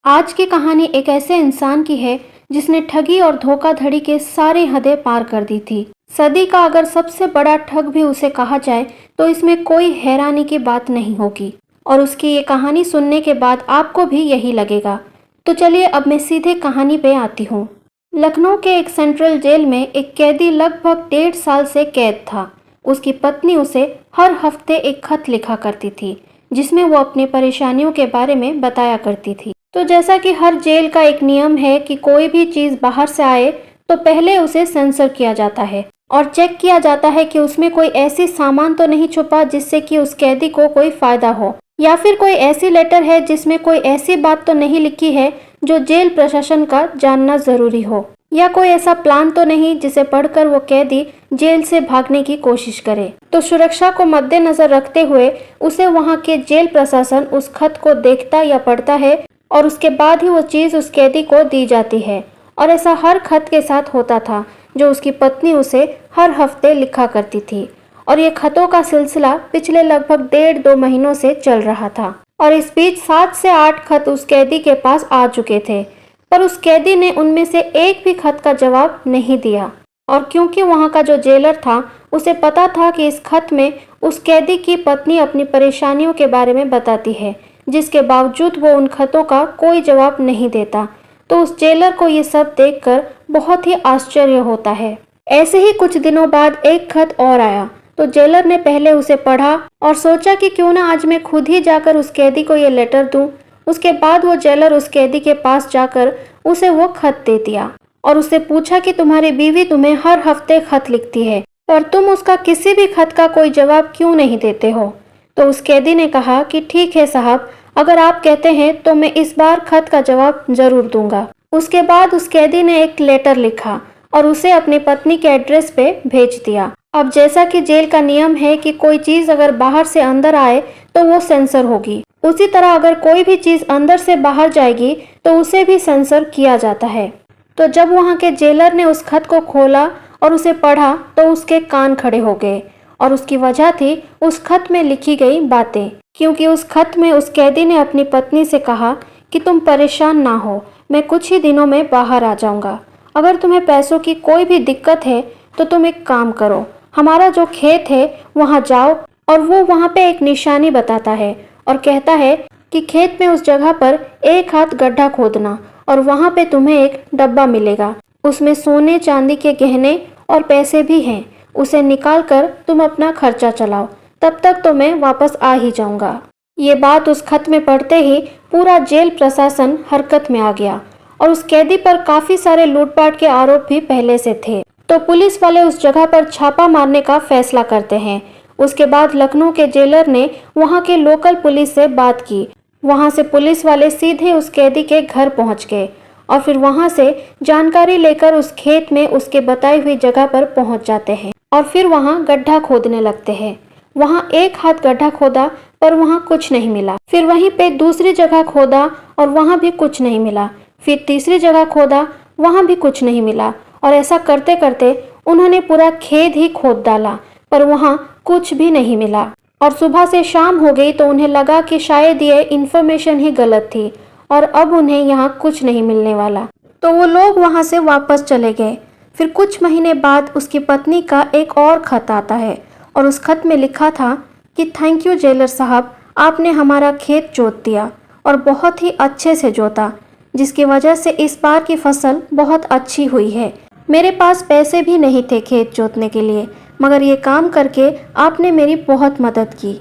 आज की कहानी एक ऐसे इंसान की है जिसने ठगी और धोखाधड़ी के सारी हदें पार कर दी थी। सदी का अगर सबसे बड़ा ठग भी उसे कहा जाए तो इसमें कोई हैरानी की बात नहीं होगी। और उसकी ये कहानी सुनने के बाद आपको भी यही लगेगा। तो चलिए अब मैं सीधे कहानी पे आती हूँ। लखनऊ के एक सेंट्रल जेल में एक कैदी लगभग 1.5 साल से कैद था। उसकी पत्नी उसे हर हफ्ते एक खत लिखा करती थी जिसमें वो अपनी परेशानियों के बारे में बताया करती थी। तो जैसा कि हर जेल का एक नियम है कि कोई भी चीज़ बाहर से आए तो पहले उसे सेंसर किया जाता है और चेक किया जाता है कि उसमें कोई ऐसी सामान तो नहीं छुपा जिससे कि उस कैदी को कोई फायदा हो, या फिर कोई ऐसी लेटर है जिसमें कोई ऐसी बात तो नहीं लिखी है जो जेल प्रशासन का जानना जरूरी हो, या कोई ऐसा प्लान तो नहीं जिसे पढ़कर वो कैदी जेल से भागने की कोशिश करे। तो सुरक्षा को मद्देनजर रखते हुए उसे वहाँ के जेल प्रशासन उस खत को देखता या पढ़ता है और उसके बाद ही वो चीज़ उस कैदी को दी जाती है। और ऐसा हर खत के साथ होता था जो उसकी पत्नी उसे हर हफ्ते लिखा करती थी। और ये खतों का सिलसिला पिछले लगभग 1.5-2 महीनों से चल रहा था और इस बीच 7 से 8 खत उस कैदी के पास आ चुके थे, पर उस कैदी ने उनमें से एक भी खत का जवाब नहीं दिया। और क्योंकि वहाँ का जो जेलर था उसे पता था कि इस खत में उस कैदी की पत्नी अपनी परेशानियों के बारे में बताती है, जिसके बावजूद वो उन खतों का कोई जवाब नहीं देता, तो उस जेलर को ये सब देखकर बहुत ही आश्चर्य होता है। ऐसे ही कुछ दिनों बाद एक खत और आया, तो जेलर ने पहले उसे पढ़ा और सोचा कि क्यों ना आज मैं खुद ही जाकर उस कैदी को ये लेटर दूं। उसके बाद वो जेलर उस कैदी के पास जाकर उसे वो खत दे दिया और उससे पूछा कि तुम्हारी बीवी तुम्हें हर हफ्ते खत लिखती है, पर तुम उसका किसी भी खत का कोई जवाब क्यों नहीं देते हो। तो उस कैदी ने कहा कि ठीक है साहब, अगर आप कहते हैं तो मैं इस बार खत का जवाब जरूर दूंगा। उसके बाद उस कैदी ने एक लेटर लिखा और उसे अपनी पत्नी के एड्रेस पे भेज दिया। अब जैसा कि जेल का नियम है कि कोई चीज अगर बाहर से अंदर आए तो वो सेंसर होगी, उसी तरह अगर कोई भी चीज अंदर से बाहर जाएगी तो उसे भी सेंसर किया जाता है। तो जब वहाँ के जेलर ने उस खत को खोला और उसे पढ़ा तो उसके कान खड़े हो गए, और उसकी वजह थी उस खत में लिखी गई बातें। क्योंकि उस खत में उस कैदी ने अपनी पत्नी से कहा कि तुम परेशान ना हो, मैं कुछ ही दिनों में बाहर आ जाऊंगा। अगर तुम्हें पैसों की कोई भी दिक्कत है तो तुम एक काम करो, हमारा जो खेत है वहाँ जाओ। और वो वहाँ पे एक निशानी बताता है और कहता है कि खेत में उस जगह पर एक हाथ गड्ढा खोदना और वहाँ पे तुम्हें एक डब्बा मिलेगा, उसमें सोने चांदी के गहने और पैसे भी हैं, उसे निकाल कर तुम अपना खर्चा चलाओ, तब तक तो मैं वापस आ ही जाऊंगा। ये बात उस खत में पढ़ते ही पूरा जेल प्रशासन हरकत में आ गया और उस कैदी पर काफी सारे लूटपाट के आरोप भी पहले से थे। तो पुलिस वाले उस जगह पर छापा मारने का फैसला करते हैं। उसके बाद लखनऊ के जेलर ने वहाँ के लोकल पुलिस से बात की। वहाँ से पुलिस वाले सीधे उस कैदी के घर पहुँच गए और फिर वहाँ से जानकारी लेकर उस खेत में उसके बताई हुई जगह पर पहुँच जाते हैं और फिर वहाँ गड्ढा खोदने लगते हैं। वहाँ एक हाथ गड्ढा खोदा पर वहाँ कुछ नहीं मिला। फिर वहीं पे दूसरी जगह खोदा और वहाँ भी कुछ नहीं मिला। फिर तीसरी जगह खोदा, वहाँ भी कुछ नहीं मिला। और ऐसा करते करते उन्होंने पूरा खेत ही खोद डाला, पर वहाँ कुछ भी नहीं मिला। और सुबह से शाम हो गई तो उन्हें लगा कि शायद ये इन्फॉर्मेशन ही गलत थी और अब उन्हें यहाँ कुछ नहीं मिलने वाला। तो वो लोग वहाँ से वापस चले गए। फिर कुछ महीने बाद उसकी पत्नी का एक और खत आता है और उस खत में लिखा था कि थैंक यू जेलर साहब, आपने हमारा खेत जोत दिया और बहुत ही अच्छे से जोता, जिसकी वजह से इस बार की फसल बहुत अच्छी हुई है। मेरे पास पैसे भी नहीं थे खेत जोतने के लिए, मगर ये काम करके आपने मेरी बहुत मदद की।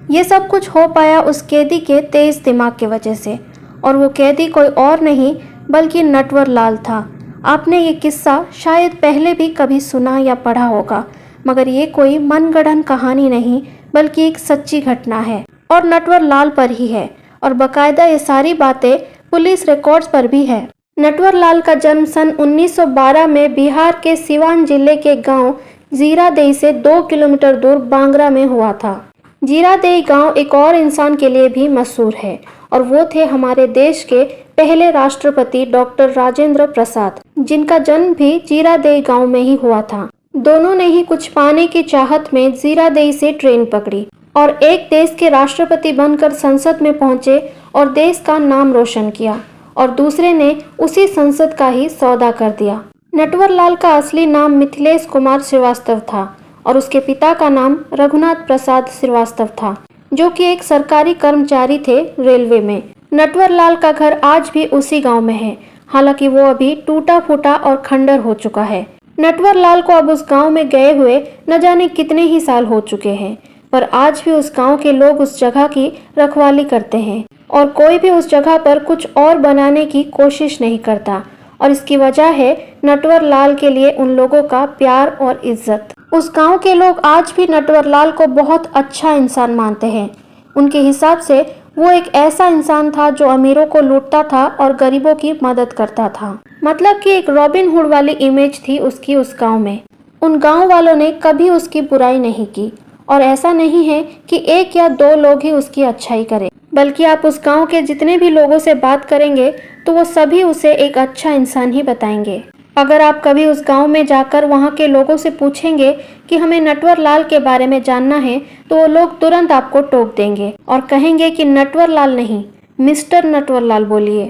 ये सब कुछ हो पाया उस कैदी के तेज दिमाग की वजह से, और वो कैदी कोई और नहीं बल्कि नटवर लाल था। आपने ये किस्सा शायद पहले भी कभी सुना या पढ़ा होगा, मगर ये कोई मनगढ़ंत कहानी नहीं बल्कि एक सच्ची घटना है और नटवर लाल पर ही है, और बकायदा ये सारी बातें पुलिस रिकॉर्ड्स पर भी है। नटवर लाल का जन्म सन 1912 में बिहार के सिवान जिले के गांव जीरादेई से 2 किलोमीटर दूर बांगरा में हुआ था। जीरादेई गांव एक और इंसान के लिए भी मशहूर है और वो थे हमारे देश के पहले राष्ट्रपति डॉक्टर राजेंद्र प्रसाद, जिनका जन्म भी जीरादेई गांव में ही हुआ था। दोनों ने ही कुछ पाने की चाहत में जीरादेई से ट्रेन पकड़ी और एक देश के राष्ट्रपति बनकर संसद में पहुंचे और देश का नाम रोशन किया। और दूसरे ने उसी संसद का ही सौदा कर दिया। नटवर लाल का असली नाम मिथिलेश कुमार श्रीवास्तव था और उसके पिता का नाम रघुनाथ प्रसाद श्रीवास्तव था, जो कि एक सरकारी कर्मचारी थे रेलवे में। नटवर लाल का घर आज भी उसी गांव में है, हालांकि वो अभी टूटा फूटा और खंडर हो चुका है। नटवर लाल को अब उस गांव में गए हुए न जाने कितने ही साल हो चुके हैं, पर आज भी उस गांव के लोग उस जगह की रखवाली करते हैं और कोई भी उस जगह पर कुछ और बनाने की कोशिश नहीं करता। और इसकी वजह है नटवर लाल के लिए उन लोगों का प्यार और इज्जत। उस गांव के लोग आज भी नटवर लाल को बहुत अच्छा इंसान मानते हैं। उनके हिसाब से वो एक ऐसा इंसान था जो अमीरों को लूटता था और गरीबों की मदद करता था। मतलब कि एक रॉबिन हुड वाली इमेज थी उसकी उस गांव में। उन गांव वालों ने कभी उसकी बुराई नहीं की और ऐसा नहीं है कि एक या दो लोग ही उसकी अच्छाई करें, बल्कि आप उस गांव के जितने भी लोगों से बात करेंगे तो वो सभी उसे एक अच्छा इंसान ही बताएंगे। अगर आप कभी उस गांव में जाकर वहां के लोगों से पूछेंगे कि हमें नटवर लाल के बारे में जानना है, तो वो लोग तुरंत आपको टोक देंगे और कहेंगे कि नटवर लाल नहीं, मिस्टर नटवर लाल बोलिए।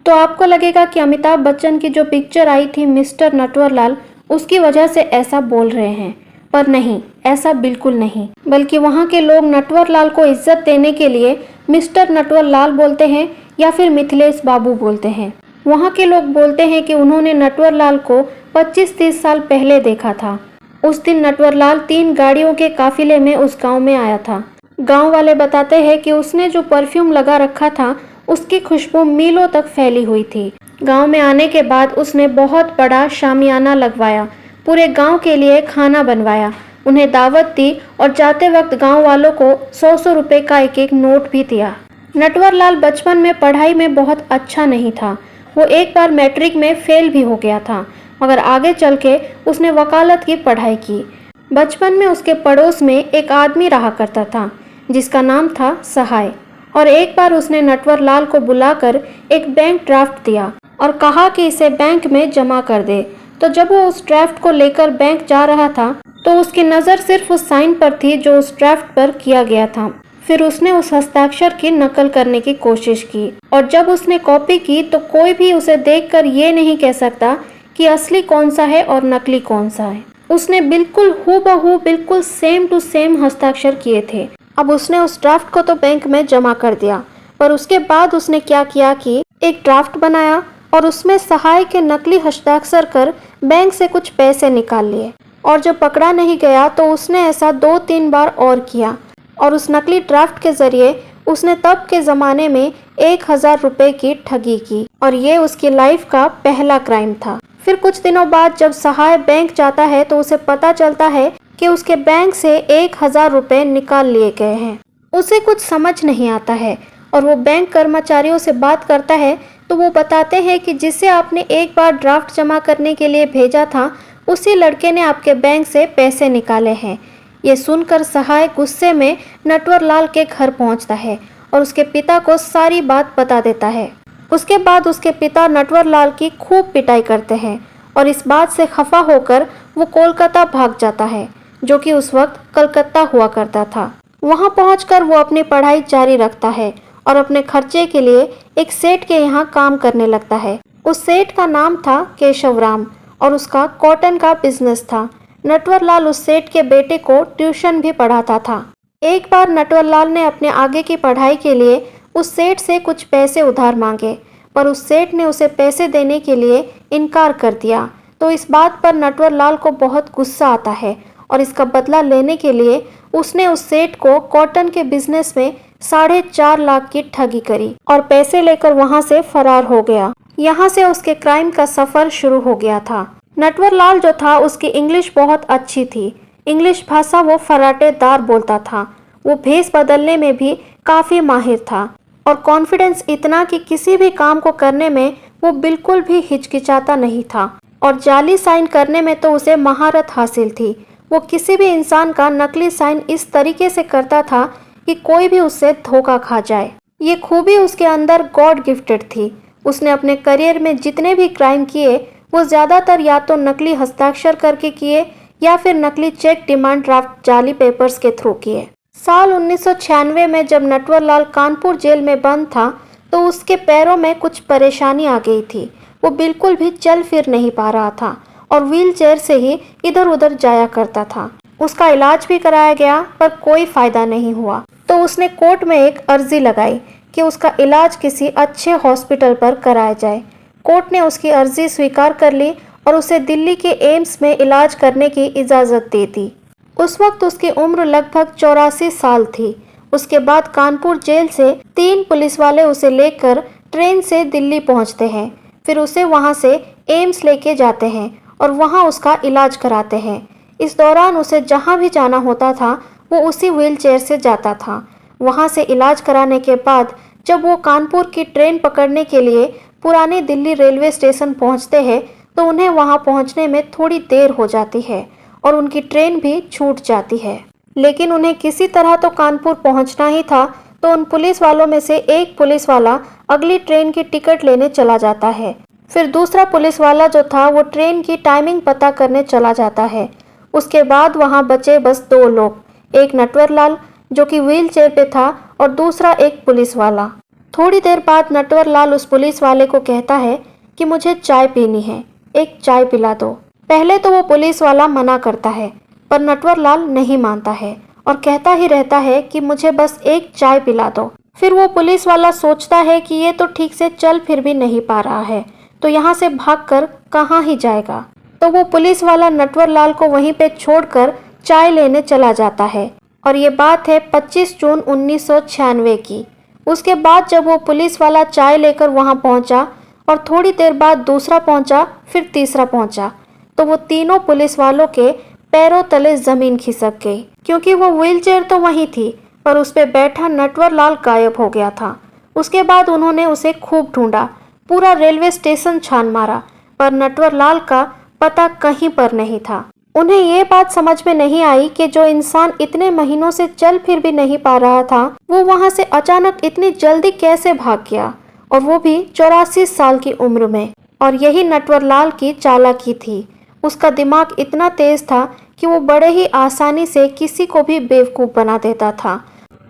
तो आपको लगेगा कि अमिताभ बच्चन की जो पिक्चर आई थी मिस्टर नटवर लाल, उसकी वजह से ऐसा बोल रहे हैं, पर नहीं, ऐसा बिल्कुल नहीं। बल्कि वहाँ के लोग नटवर लाल को इज्जत देने के लिए मिस्टर नटवर लाल बोलते हैं या फिर मिथिलेश बाबू बोलते हैं। वहाँ के लोग बोलते हैं कि उन्होंने नटवर लाल को 25-30 साल पहले देखा था। उस दिन नटवर लाल 3 गाड़ियों के काफिले में उस गांव में आया था। गांव वाले बताते हैं कि उसने जो परफ्यूम लगा रखा था उसकी खुशबू मीलों तक फैली हुई थी। गांव में आने के बाद उसने बहुत बड़ा शामियाना लगवाया, पूरे गांव के लिए खाना बनवाया, उन्हें दावत दी और जाते वक्त गांव वालों को 100-100 रुपए का एक एक नोट भी दिया। नटवर लाल बचपन में पढ़ाई में बहुत अच्छा नहीं था। वो एक बार मैट्रिक में फेल भी हो गया था, मगर आगे चल के उसने वकालत की पढ़ाई की। बचपन में उसके पड़ोस में एक आदमी रहा करता था जिसका नाम था सहाय, और एक बार उसने नटवर लाल को बुलाकर एक बैंक ड्राफ्ट दिया और कहा कि इसे बैंक में जमा कर दे। तो जब वो उस ड्राफ्ट को लेकर बैंक जा रहा था तो उसकी नज़र सिर्फ उस साइन पर थी जो उस ड्राफ्ट पर किया गया था। फिर उसने उस हस्ताक्षर की नकल करने की कोशिश की और जब उसने कॉपी की तो कोई भी उसे देखकर ये नहीं कह सकता कि असली कौन सा है और नकली कौन सा है। उसने बिल्कुल हूबहू बिल्कुल सेम टू सेम हस्ताक्षर किए थे। अब उसने उस ड्राफ्ट को तो बैंक में जमा कर दिया, पर उसके बाद उसने क्या किया कि एक ड्राफ्ट बनाया और उसमें सहाय के नकली हस्ताक्षर कर बैंक से कुछ पैसे निकाल लिए। और जब पकड़ा नहीं गया तो उसने ऐसा 2-3 बार और किया और उस नकली ड्राफ्ट के जरिए उसने तब के ज़माने में 1000 रुपए की ठगी की और ये उसकी लाइफ का पहला क्राइम था। फिर कुछ दिनों बाद जब सहाय बैंक जाता है तो उसे पता चलता है कि उसके बैंक से 1000 रुपए निकाल लिए गए हैं। उसे कुछ समझ नहीं आता है और वो बैंक कर्मचारियों से बात करता है तो वो बताते हैं कि जिसे आपने एक बार ड्राफ्ट जमा करने के लिए भेजा था उसी लड़के ने आपके बैंक से पैसे निकाले हैं। ये सुनकर सहाय गुस्से में नटवर लाल के घर पहुंचता है और उसके पिता को सारी बात बता देता है। उसके बाद उसके पिता नटवर लाल की खूब पिटाई करते हैं और इस बात से खफा होकर वो कोलकाता भाग जाता है, जो कि उस वक्त कलकत्ता हुआ करता था। वहां पहुंचकर वो अपनी पढ़ाई जारी रखता है और अपने खर्चे के लिए एक सेठ के यहाँ काम करने लगता है। उस सेठ का नाम था केशवराम और उसका कॉटन का बिजनेस था। नटवर लाल उस सेठ के बेटे को ट्यूशन भी पढ़ाता था। एक बार नटवर लाल ने अपने आगे की पढ़ाई के लिए उस सेठ से कुछ पैसे उधार मांगे, पर उस सेठ ने उसे पैसे देने के लिए इनकार कर दिया। तो इस बात पर नटवर लाल को बहुत गुस्सा आता है और इसका बदला लेने के लिए उसने उस सेठ को कॉटन के बिजनेस में 4.5 लाख की ठगी करी और पैसे लेकर वहां से फरार हो गया। यहाँ से उसके क्राइम का सफर शुरू हो गया था। नटवर लाल जो था उसकी इंग्लिश बहुत अच्छी थी। इंग्लिश भाषा वो फराटेदार बोलता था। वो भेष बदलने में भी काफ़ी माहिर था और कॉन्फिडेंस इतना कि किसी भी काम को करने में वो बिल्कुल भी हिचकिचाता नहीं था और जाली साइन करने में तो उसे महारत हासिल थी। वो किसी भी इंसान का नकली साइन इस तरीके से करता था कि कोई भी उससे धोखा खा जाए। ये खूबी उसके अंदर गॉड गिफ्टेड थी। उसने अपने करियर में जितने भी क्राइम किए वो ज़्यादातर या तो नकली हस्ताक्षर करके किए या फिर नकली चेक डिमांड ड्राफ्ट जाली पेपर्स के थ्रू किए। साल 1996 में जब नटवर लाल कानपुर जेल में बंद था तो उसके पैरों में कुछ परेशानी आ गई थी। वो बिल्कुल भी चल फिर नहीं पा रहा था और व्हीलचेयर से ही इधर उधर जाया करता था। उसका इलाज भी कराया गया पर कोई फायदा नहीं हुआ। तो उसने कोर्ट में एक अर्जी लगाई कि उसका इलाज किसी अच्छे हॉस्पिटल पर कराया जाए। कोर्ट ने उसकी अर्जी स्वीकार कर ली और उसे दिल्ली के एम्स में इलाज करने की इजाज़त दे दी। उस वक्त उसकी उम्र लगभग 84 साल थी। उसके बाद कानपुर जेल से 3 पुलिस वाले उसे लेकर ट्रेन से दिल्ली पहुंचते हैं। फिर उसे वहां से एम्स लेके जाते हैं और वहां उसका इलाज कराते हैं। इस दौरान उसे जहां भी जाना होता था वो उसी व्हीलचेयर से जाता था। वहां से इलाज कराने के बाद जब वो कानपुर की ट्रेन पकड़ने के लिए पुरानी दिल्ली रेलवे स्टेशन पहुंचते हैं तो उन्हें वहां पहुंचने में थोड़ी देर हो जाती है और उनकी ट्रेन भी छूट जाती है। लेकिन उन्हें किसी तरह तो कानपुर पहुंचना ही था। तो उन पुलिस वालों में से एक पुलिस वाला अगली ट्रेन की टिकट लेने चला जाता है। फिर दूसरा पुलिस वाला जो था वो ट्रेन की टाइमिंग पता करने चला जाता है। उसके बाद वहां बचे बस 2 लोग, एक नटवरलाल जो कि व्हील चेयर पे था और दूसरा एक पुलिस वाला। थोड़ी देर बाद नटवरलाल उस पुलिस वाले को कहता है कि मुझे चाय पीनी है, एक चाय पिला दो। पहले तो वो पुलिस वाला मना करता है पर नटवरलाल नहीं मानता है और कहता ही रहता है कि मुझे बस एक चाय पिला दो। फिर वो पुलिस वाला सोचता है कि ये तो ठीक से चल फिर भी नहीं पा रहा है तो यहाँ से भागकर कहाँ ही जाएगा। तो वो पुलिस वाला नटवरलाल को वहीं पे छोड़कर चाय लेने चला जाता है और ये बात है 25 जून 1996 की। उसके बाद जब वो पुलिस वाला चाय लेकर वहां पहुंचा और थोड़ी देर बाद दूसरा पहुंचा, फिर तीसरा पहुंचा, तो वो तीनों पुलिस वालों के पैरों तले जमीन खिसक गई क्योंकि वो व्हीलचेयर तो वहीं थी पर उस पे बैठा नटवरलाल गायब हो गया था। उसके बाद उन्होंने उसे खूब ढूंढा, पूरा रेलवे स्टेशन छान मारा पर नटवरलाल का पता कहीं पर नहीं था। उन्हें ये बात समझ में नहीं आई कि जो इंसान इतने महीनों से चल फिर भी नहीं पा रहा था वो वहां से अचानक इतनी जल्दी कैसे भाग गया और वो भी 84 साल की उम्र में। और यही नटवरलाल की चालाकी थी। उसका दिमाग इतना तेज था कि वो बड़े ही आसानी से किसी को भी बेवकूफ़ बना देता था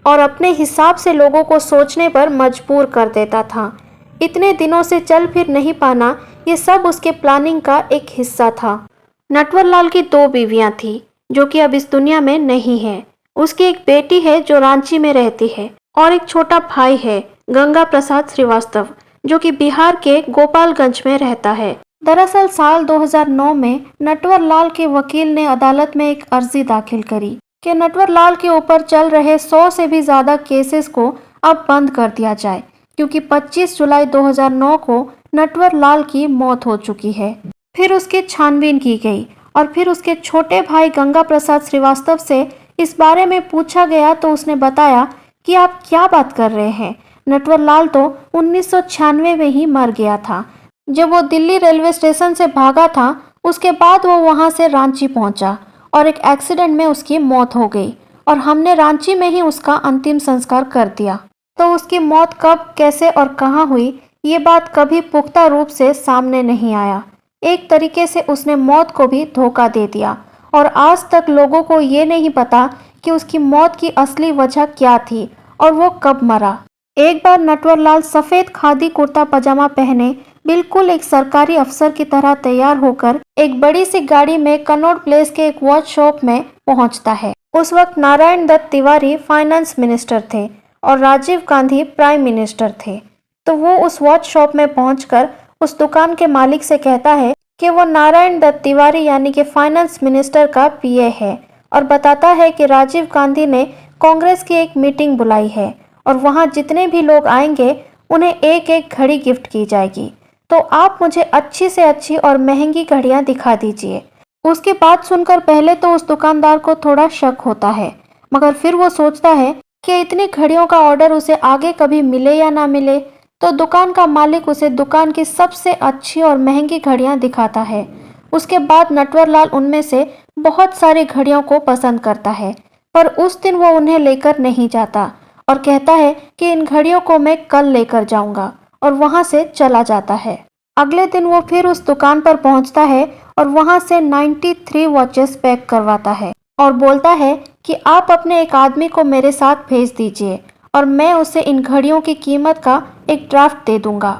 और अपने हिसाब से लोगों को सोचने पर मजबूर कर देता था। इतने दिनों से चल फिर नहीं पाना ये सब उसके प्लानिंग का एक हिस्सा था। नटवरलाल की 2 बीवियां थी जो कि अब इस दुनिया में नहीं है। उसकी एक बेटी है जो रांची में रहती है और एक छोटा भाई है गंगा प्रसाद श्रीवास्तव जो कि बिहार के गोपालगंज में रहता है। दरअसल साल 2009 में नटवरलाल के वकील ने अदालत में एक अर्जी दाखिल करी कि नटवरलाल के ऊपर चल रहे 100 से भी ज़्यादा केसेस को अब बंद कर दिया जाए क्योंकि 25 जुलाई 2009 को नटवरलाल की मौत हो चुकी है। फिर उसकी छानबीन की गई और फिर उसके छोटे भाई गंगा प्रसाद श्रीवास्तव से इस बारे में पूछा गया तो उसने बताया कि आप क्या बात कर रहे हैं, नटवरलाल तो 1996 में ही मर गया था। जब वो दिल्ली रेलवे स्टेशन से भागा था उसके बाद वो वहां से रांची पहुंचा और एक एक्सीडेंट में उसकी मौत हो गई और हमने रांची में ही उसका अंतिम संस्कार कर दिया। तो उसकी मौत कब, कैसे और कहाँ हुई ये बात कभी पुख्ता रूप से सामने नहीं आया। एक तरीके से उसने मौत को भी धोखा दे दिया और आज तक लोगों को ये नहीं पता कि उसकी मौत की असली वजह क्या थी और वो कब मरा। एक बार नटवरलाल सफ़ेद खादी कुर्ता पजामा पहने बिल्कुल एक सरकारी अफसर की तरह तैयार होकर एक बड़ी सी गाड़ी में कनॉट प्लेस के एक वॉच शॉप में पहुंचता है। उस वक्त नारायण दत्त तिवारी फाइनेंस मिनिस्टर थे और राजीव गांधी प्राइम मिनिस्टर थे। तो वो उस वॉच शॉप में पहुंचकर उस दुकान के मालिक से कहता है कि वो नारायण दत्त तिवारी यानी कि फाइनेंस मिनिस्टर का पीए है और बताता है कि राजीव गांधी ने कांग्रेस की एक मीटिंग बुलाई है और वहाँ जितने भी लोग आएंगे उन्हें एक एक घड़ी गिफ्ट की जाएगी, तो आप मुझे अच्छी से अच्छी और महंगी घड़ियाँ दिखा दीजिए। उसकी बात सुनकर पहले तो उस दुकानदार को थोड़ा शक होता है मगर फिर वो सोचता है कि इतनी घड़ियों का ऑर्डर उसे आगे कभी मिले या ना मिले। तो दुकान का मालिक उसे दुकान की सबसे अच्छी और महंगी घड़ियां दिखाता है। उसके बाद नटवरलाल उनमें से बहुत सारी घड़ियों को पसंद करता है पर उस दिन वो उन्हें लेकर नहीं जाता और कहता है कि इन घड़ियों को मैं कल लेकर जाऊंगा और वहां से चला जाता है। अगले दिन वो फिर उस दुकान पर पहुंचता है और वहां से 93 वॉचेस पैक करवाता है और बोलता है कि आप अपने एक आदमी को मेरे साथ भेज दीजिए और मैं उसे इन घड़ियों की कीमत का एक ड्राफ्ट दे दूंगा।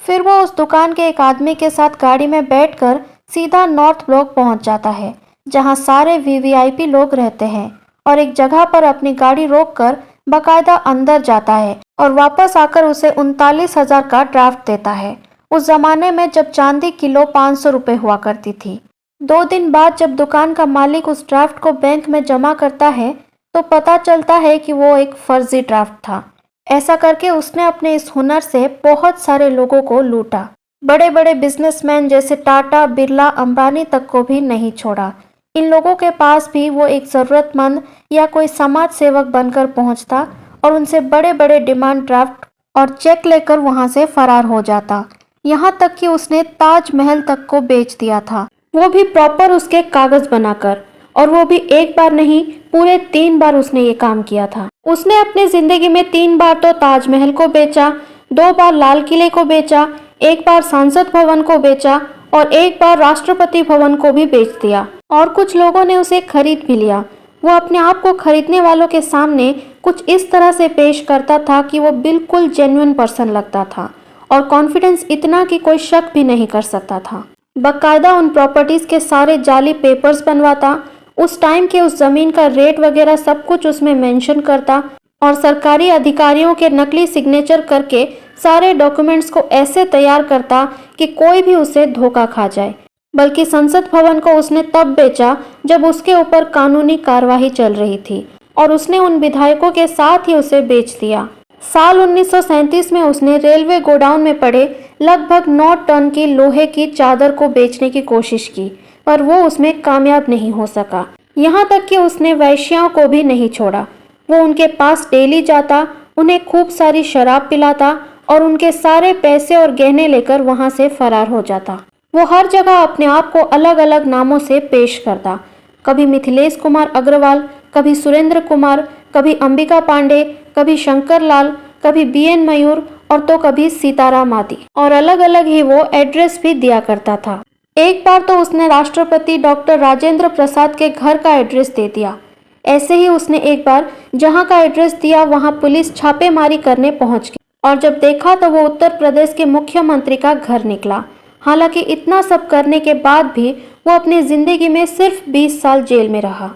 फिर वो उस दुकान के एक आदमी के साथ गाड़ी में बैठकर सीधा नॉर्थ ब्लॉक पहुंच जाता है, जहां सारे वीवीआईपी लोग रहते हैं, और एक जगह पर अपनी गाड़ी रोककर बकायदा अंदर जाता है और वापस आकर उसे 39,000 का ड्राफ्ट देता है। उस जमाने में जब चांदी किलो 500 रुपये हुआ करती थी। 2 दिन बाद जब दुकान का मालिक उस ड्राफ्ट को बैंक में जमा करता है तो पता चलता है कि वो एक फर्जी ड्राफ्ट था। ऐसा करके उसने अपने इस हुनर से बहुत सारे लोगों को लूटा। बड़े बड़े बिजनेसमैन जैसे टाटा, बिरला, अंबानी तक को भी नहीं छोड़ा। इन लोगों के पास भी वो एक ज़रूरतमंद या कोई समाज सेवक बनकर पहुंचता और उनसे बड़े बड़े डिमांड ड्राफ्ट और चेक लेकर वहां से फरार हो जाता। यहाँ तक कि उसने ताजमहल तक को बेच दिया था, वो भी प्रॉपर उसके कागज बनाकर। और वो भी एक बार नहीं, पूरे 3 बार उसने ये काम किया था। उसने अपनी जिंदगी में 3 बार तो ताजमहल को बेचा, 2 बार लाल किले को बेचा, 1 बार संसद भवन को बेचा और 1 बार राष्ट्रपति भवन को भी बेच दिया। और कुछ लोगों ने उसे खरीद भी लिया। वो अपने आप को खरीदने वालों के सामने कुछ इस तरह से पेश करता था कि वो बिल्कुल जेन्युइन पर्सन लगता था और कॉन्फिडेंस इतना कि कोई शक भी नहीं कर सकता था। बाकायदा उन प्रॉपर्टीज के सारे जाली पेपर्स बनवाता, उस टाइम के उस जमीन का रेट वगैरह सब कुछ उसमें मेंशन करता और सरकारी अधिकारियों के नकली सिग्नेचर करके सारे डॉक्यूमेंट्स को ऐसे तैयार करता कि कोई भी उसे धोखा खा जाए। बल्कि संसद भवन को उसने तब बेचा जब उसके ऊपर कानूनी कार्यवाही चल रही थी और उसने उन विधायकों के साथ ही उसे बेच दिया। साल 1937 में उसने रेलवे गोडाउन में पड़े लगभग 9 टन की लोहे की चादर को बेचने की कोशिश की, पर वो उसमें कामयाब नहीं हो सका। यहाँ तक कि उसने वैश्याओं को भी नहीं छोड़ा। वो उनके पास डेली जाता, उन्हें खूब सारी शराब पिलाता और उनके सारे पैसे और गहने लेकर वहाँ से फरार हो जाता। वो हर जगह अपने आप को अलग अलग नामों से पेश करता, कभी मिथिलेश कुमार अग्रवाल, कभी सुरेंद्र कुमार, कभी अंबिका पांडे, कभी शंकर लाल, कभी बीएन मयूर और तो कभी सीताराम आदि। और अलग अलग ही वो एड्रेस भी दिया करता था। एक बार तो उसने राष्ट्रपति डॉक्टर राजेंद्र प्रसाद के घर का एड्रेस दे दिया। ऐसे ही उसने एक बार जहां का एड्रेस दिया वहां पुलिस छापेमारी करने पहुंच गई और जब देखा तो वो उत्तर प्रदेश के मुख्यमंत्री का घर निकला। हालांकि इतना सब करने के बाद भी वो अपनी जिंदगी में सिर्फ 20 साल जेल में रहा।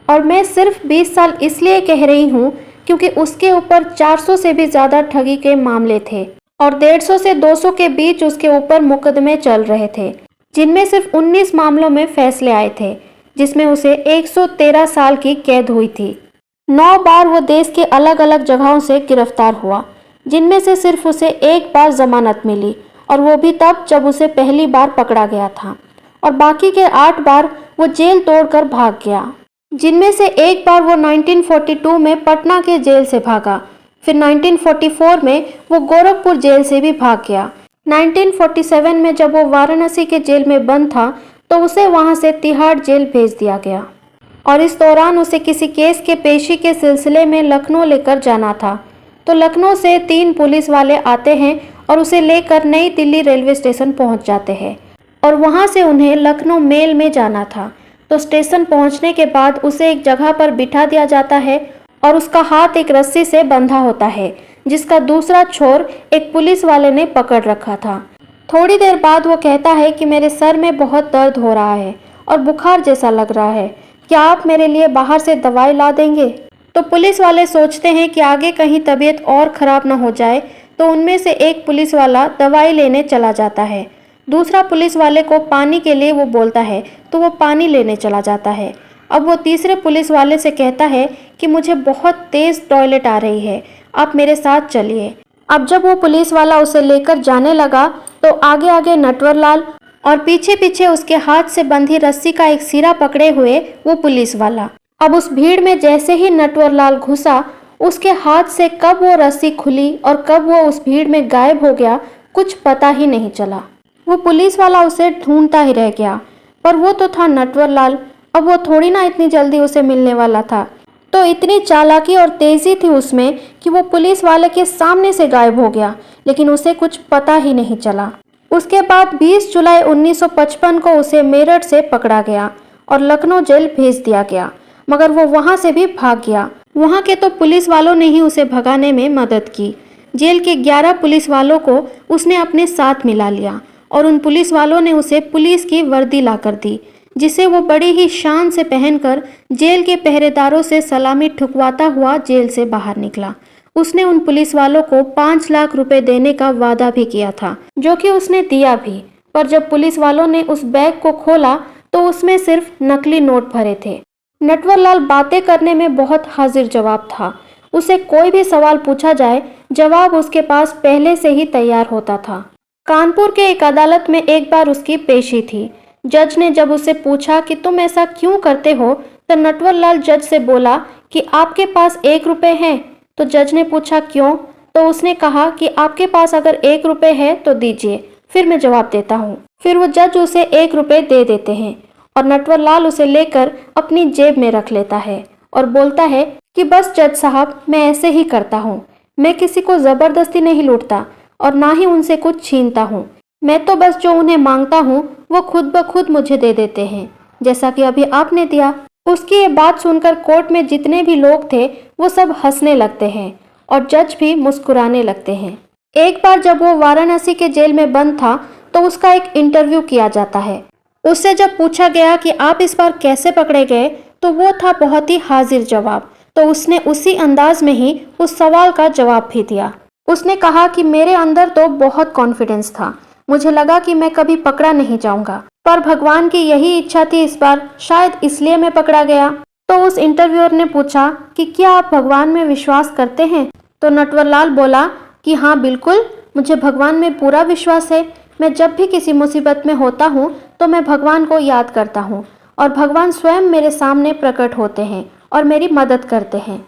और मैं सिर्फ 20 साल इसलिए कह रही हूँ क्योंकि उसके ऊपर 400 से भी ज़्यादा ठगी के मामले थे और 150 से 200 के बीच उसके ऊपर मुकदमे चल रहे थे, जिनमें सिर्फ 19 मामलों में फैसले आए थे, जिसमें उसे 113 साल की कैद हुई थी। 9 बार वो देश के अलग अलग जगहों से गिरफ्तार हुआ, जिनमें से सिर्फ उसे 1 बार जमानत मिली और वो भी तब जब उसे पहली बार पकड़ा गया था। और बाकी के 8 बार वो जेल तोड़कर भाग गया, जिनमें से 1 बार वो 1942 में पटना के जेल से भागा। फिर 1944 में वो गोरखपुर जेल से भी भाग गया। 1947 में जब वो वाराणसी के जेल में बंद था तो उसे वहां से तिहाड़ जेल भेज दिया गया और इस दौरान उसे किसी केस के पेशी के सिलसिले में लखनऊ लेकर जाना था। तो लखनऊ से 3 पुलिस वाले आते हैं और उसे लेकर नई दिल्ली रेलवे स्टेशन पहुंच जाते हैं और वहां से उन्हें लखनऊ मेल में जाना था। तो स्टेशन पहुंचने के बाद उसे एक जगह पर बिठा दिया जाता है और उसका हाथ एक रस्सी से बंधा होता है, जिसका दूसरा छोर एक पुलिस वाले ने पकड़ रखा था। थोड़ी देर बाद वो कहता है कि मेरे सर में बहुत दर्द हो रहा है और बुखार जैसा लग रहा है, क्या आप मेरे लिए बाहर से दवाई ला देंगे? तो पुलिस वाले सोचते हैं कि आगे कहीं तबीयत और ख़राब ना हो जाए, तो उनमें से एक पुलिस वाला दवाई लेने चला जाता है। दूसरा पुलिस वाले को पानी के लिए वो बोलता है तो वो पानी लेने चला जाता है। अब वो तीसरे पुलिस वाले से कहता है कि मुझे बहुत तेज़ टॉयलेट आ रही है, आप मेरे साथ चलिए। अब जब वो पुलिस वाला उसे लेकर जाने लगा तो आगे आगे नटवरलाल और पीछे पीछे उसके हाथ से बंधी रस्सी का एक सिरा पकड़े हुए वो पुलिस वाला। अब उस भीड़ में जैसे ही नटवरलाल घुसा, उसके हाथ से कब वो रस्सी खुली और कब वो उस भीड़ में गायब हो गया, कुछ पता ही नहीं चला। वो पुलिस वाला उसे ढूंढता ही रह गया, पर वो तो था नटवरलाल। अब वो थोड़ी ना इतनी जल्दी उसे मिलने वाला था। तो इतनी चालाकी और तेज़ी थी उसमें कि वो पुलिस वाले के सामने से गायब हो गया, लेकिन उसे कुछ पता ही नहीं चला। उसके बाद 20 जुलाई 1955 को उसे मेरठ से पकड़ा गया और लखनऊ जेल भेज दिया गया, मगर वो वहाँ से भी भाग गया। वहाँ के तो पुलिस वालों ने ही उसे भगाने में मदद की। जेल के 11 पुलिस वालों को उसने अपने साथ मिला लिया और उन पुलिस वालों ने उसे पुलिस की वर्दी लाकर दी, जिसे वो बड़ी ही शान से पहनकर जेल के पहरेदारों से सलामी ठुकवाता हुआ जेल से बाहर निकला। उसने उन पुलिस वालों को 5 लाख रुपए देने का वादा भी किया था, जो कि उसने दिया भी। पर जब पुलिस वालों ने उस बैग को खोला तो उसमें सिर्फ नकली नोट भरे थे। नटवरलाल बातें करने में बहुत हाजिर जवाब था। उसे कोई भी सवाल पूछा जाए, जवाब उसके पास पहले से ही तैयार होता था। कानपुर के एक अदालत में एक बार उसकी पेशी थी। जज ने जब उससे पूछा कि तुम ऐसा क्यों करते हो, तो नटवरलाल जज से बोला कि आपके पास 1 रुपये है। तो जज ने पूछा क्यों, तो उसने कहा कि आपके पास अगर 1 रुपये है तो दीजिए, फिर मैं जवाब देता हूँ। फिर वो जज उसे 1 रुपये दे देते हैं और नटवरलाल उसे लेकर अपनी जेब में रख लेता है और बोलता है कि बस जज साहब, मैं ऐसे ही करता हूँ। मैं किसी को ज़बरदस्ती नहीं लूटता और ना ही उनसे कुछ छीनता हूँ। मैं तो बस जो उन्हें मांगता हूँ वो खुद ब खुद मुझे दे देते हैं, जैसा कि अभी आपने दिया। उसकी ये बात सुनकर कोर्ट में जितने भी लोग थे वो सब हंसने लगते हैं और जज भी मुस्कुराने लगते हैं। एक बार जब वो वाराणसी के जेल में बंद था तो उसका एक इंटरव्यू किया जाता है। उससे जब पूछा गया कि आप इस बार कैसे पकड़े गए, तो वो था बहुत ही हाजिर जवाब। तो उसने उसी अंदाज में ही उस सवाल का जवाब भी दिया। उसने कहा कि मेरे अंदर तो बहुत कॉन्फिडेंस था, मुझे लगा कि मैं कभी पकड़ा नहीं जाऊंगा, पर भगवान की यही इच्छा थी इस बार, शायद इसलिए मैं पकड़ा गया। तो उस इंटरव्यूअर ने पूछा कि क्या आप भगवान में विश्वास करते हैं? तो नटवरलाल बोला कि हाँ बिल्कुल, मुझे भगवान में पूरा विश्वास है। मैं जब भी किसी मुसीबत में होता हूँ तो मैं भगवान को याद करता हूँ और भगवान स्वयं मेरे सामने प्रकट होते हैं और मेरी मदद करते हैं।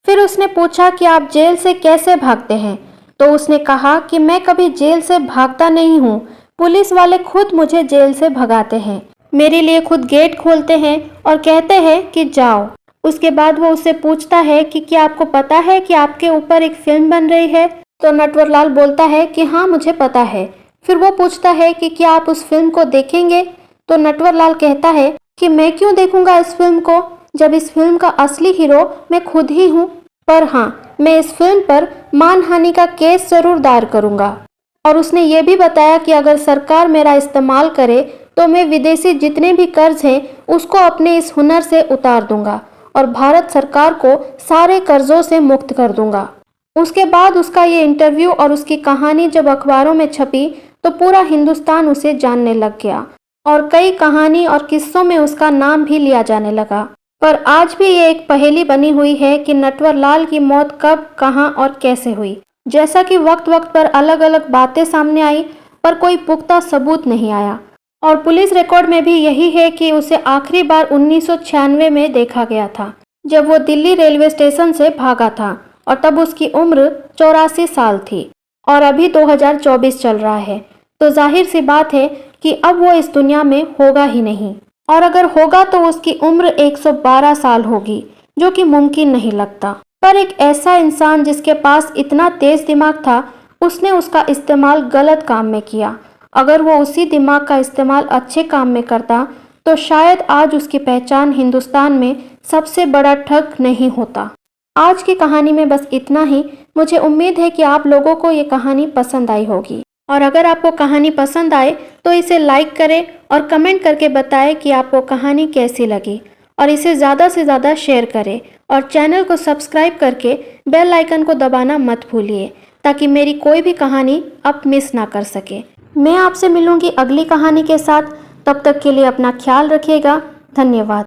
फिर उसने पूछा कि आप जेल से कैसे भागते हैं? तो उसने कहा कि मैं कभी जेल से भागता नहीं हूँ, पुलिस वाले खुद मुझे जेल से भगाते हैं, मेरे लिए खुद गेट खोलते हैं और कहते हैं कि जाओ। उसके बाद वो उससे पूछता है कि क्या आपको पता है कि आपके ऊपर एक फिल्म बन रही है? तो नटवरलाल बोलता है कि हाँ मुझे पता है। फिर वो पूछता है कि क्या आप उस फिल्म को देखेंगे? तो नटवरलाल कहता है कि मैं क्यों देखूंगा इस फिल्म को, जब इस फिल्म का असली हीरो मैं खुद ही हूँ। पर हाँ, मैं इस फिल्म पर मानहानि का केस जरूर दायर करूंगा। और उसने ये भी बताया कि अगर सरकार मेरा इस्तेमाल करे तो मैं विदेशी जितने भी कर्ज हैं उसको अपने इस हुनर से उतार दूंगा और भारत सरकार को सारे कर्जों से मुक्त कर दूंगा। उसके बाद उसका ये इंटरव्यू और उसकी कहानी जब अखबारों में छपी तो पूरा हिंदुस्तान उसे जानने लग गया और कई कहानी और किस्सों में उसका नाम भी लिया जाने लगा। पर आज भी ये एक पहेली बनी हुई है कि नटवरलाल की मौत कब, कहाँ और कैसे हुई। जैसा कि वक्त वक्त पर अलग अलग बातें सामने आई, पर कोई पुख्ता सबूत नहीं आया। और पुलिस रिकॉर्ड में भी यही है कि उसे आखिरी बार 1996 में देखा गया था, जब वो दिल्ली रेलवे स्टेशन से भागा था और तब उसकी उम्र 84 साल थी और अभी 2024 चल रहा है। तो जाहिर सी बात है कि अब वो इस दुनिया में होगा ही नहीं, और अगर होगा तो उसकी उम्र 112 साल होगी, जो कि मुमकिन नहीं लगता। पर एक ऐसा इंसान जिसके पास इतना तेज दिमाग था, उसने उसका इस्तेमाल गलत काम में किया। अगर वो उसी दिमाग का इस्तेमाल अच्छे काम में करता तो शायद आज उसकी पहचान हिंदुस्तान में सबसे बड़ा ठग नहीं होता। आज की कहानी में बस इतना ही। मुझे उम्मीद है कि आप लोगों को ये कहानी पसंद आई होगी, और अगर आपको कहानी पसंद आए तो इसे लाइक करें और कमेंट करके बताएं कि आपको कहानी कैसी लगी, और इसे ज़्यादा से ज़्यादा शेयर करें और चैनल को सब्सक्राइब करके बेल आइकन को दबाना मत भूलिए, ताकि मेरी कोई भी कहानी आप मिस ना कर सके। मैं आपसे मिलूंगी अगली कहानी के साथ। तब तक के लिए अपना ख्याल रखिएगा। धन्यवाद।